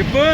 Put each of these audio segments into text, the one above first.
చెప్పు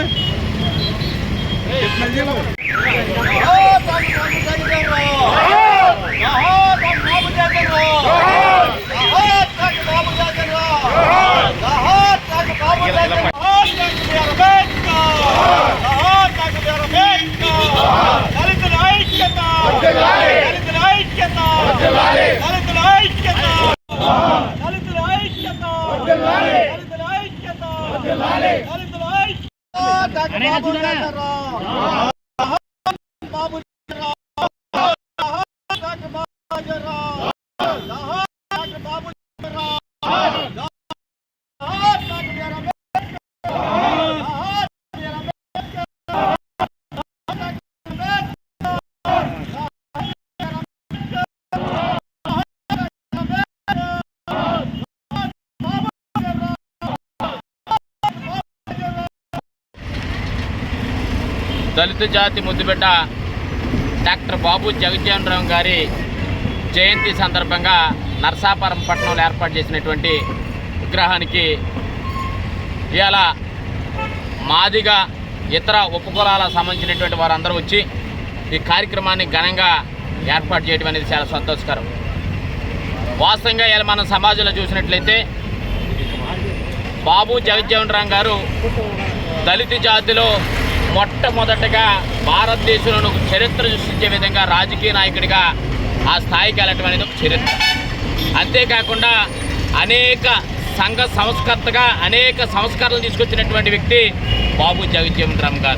దళిత జాతి ముద్దుబిడ్డ డాక్టర్ బాబు జగజ్జీవన్ రామ్ గారి జయంతి సందర్భంగా నరసాపురం పట్టణంలో ఏర్పాటు చేసినటువంటి విగ్రహానికి ఇవాళ మాదిగ ఇతర ఉపకులాలకు సంబంధించినటువంటి వారందరూ వచ్చి ఈ కార్యక్రమాన్ని ఘనంగా ఏర్పాటు చేయడం అనేది చాలా సంతోషకరం. వాస్తవంగా ఇలా మనం సమాజంలో చూసినట్లయితే బాబు జగజ్జీవన్ రామ్ గారు దళిత జాతిలో మొట్టమొదటగా భారతదేశంలో ఒక చరిత్ర సృష్టించే విధంగా రాజకీయ నాయకుడిగా ఆ స్థాయికి వెళ్ళటం అనేది ఒక చరిత్ర. అంతేకాకుండా అనేక సంఘ సంస్కర్తగా అనేక సంస్కరణలు తీసుకొచ్చినటువంటి వ్యక్తి బాబు జగజ్జీవన్ రామ్ గారు.